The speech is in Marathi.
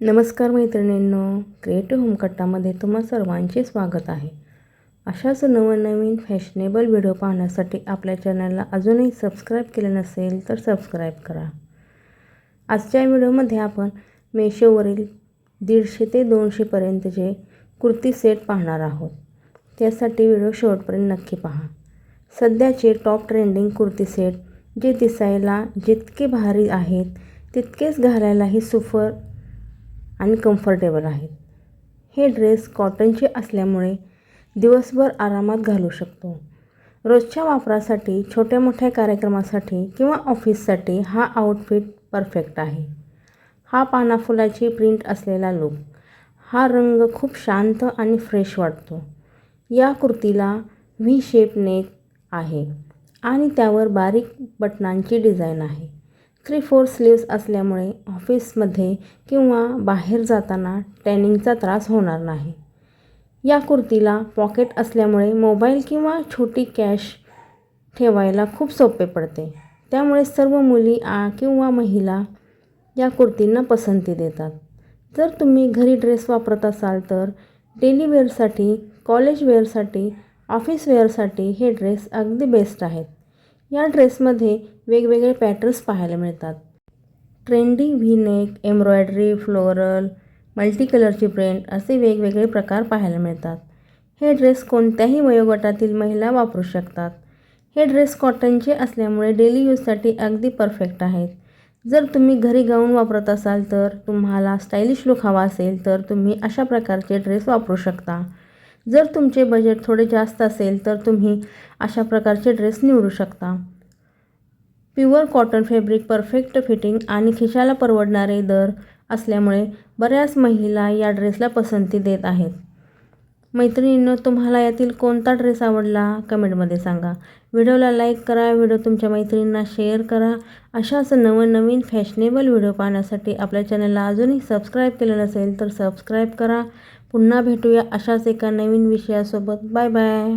नमस्कार मैत्रिणींनो, क्रिएटिव्ह होमकट्टामध्ये तुम्हा सर्वांचे स्वागत आहे. अशाच नवनवीन फॅशनेबल व्हिडिओ पाहण्यासाठी आपल्या चॅनलला अजूनही सबस्क्राईब केले नसेल तर सबस्क्राईब करा. आजच्या व्हिडिओमध्ये आपण मेशोवरील 150 ते 200 पर्यंतचे कुर्ती सेट पाहणार आहोत. त्यासाठी व्हिडिओ शेवटपर्यंत नक्की पहा. सध्याचे टॉप ट्रेंडिंग कुर्ती सेट जे दिसायला जितके भारी आहेत तितकेच घालायलाही सुपर आणि कम्फर्टेबल आहेत. हे ड्रेस कॉटनचे असल्यामुळे दिवसभर आरामात घालू शकतो. रोजच्या वापरासाठी, छोट्या मोठ्या कार्यक्रमासाठी किंवा ऑफिससाठी हा आउटफिट परफेक्ट आहे. हा पानाफुलाची प्रिंट असलेला लुक, हा रंग खूप शांत आणि फ्रेश वाटतो. या कुर्तीला व्ही शेप नेक आहे आणि त्यावर बारीक बटनांची डिझाईन आहे. 3/4 स्लीव्स असल्यामुळे ऑफिसमध्ये किंवा बाहेर जाताना टॅनिंगचा त्रास होणार नाही. या कुर्तीला पॉकेट असल्यामुळे मोबाईल किंवा छोटी कॅश ठेवायला खूप सोपे पडते. त्यामुळे सर्व मुली किंवा महिला या कुर्तींना पसंती देतात. जर तुम्ही घरी ड्रेस वापरत असाल तर डेली वेअरसाठी, कॉलेज वेअरसाठी, ऑफिस वेअरसाठी हे ड्रेस अगदी बेस्ट आहेत. या ड्रेसमध्ये वेगवेगळे पॅटर्न्स पाहायला मिळतात. Trendy V neck, embroidery, floral, multi कलरची प्रिंट असे वेगवेगळे प्रकार पाहायला मिळतात. हे ड्रेस कोणत्याही वयोगटातील महिला वापरू शकतात. हे ड्रेस कॉटनचे असल्यामुळे डेली यूजसाठी अगदी परफेक्ट आहेत. जर तुम्ही घरी गाऊन वापरत असाल तर तुम्हाला स्टायलिश लुक हवा असेल तर तुम्ही अशा प्रकारचे ड्रेस वापरू शकता. जर तुमचे बजेट थोडे जास्त असेल तर तुम्ही अशा प्रकारचे ड्रेस निवडू शकता. Pure cotton fabric, perfect fitting आणि खिशाला परवडणारे दर असल्यामुळे बऱ्याच महिला या ड्रेसला पसंती देत आहेत. मैत्रिणींनो, तुम्हाला यातील कोणता ड्रेस आवडला कमेंटमध्ये सांगा. व्हिडिओला लाईक करा, व्हिडिओ तुमच्या मैत्रिणींना शेअर करा. अशाच नवनवीन फॅशनेबल व्हिडिओ पाहण्यासाठी आपल्या चॅनलला अजूनही सबस्क्राईब केलं नसेल तर सबस्क्राईब करा. पुन्हा भेटूया अशाच एका नवीन विषयासोबत. Bye bye.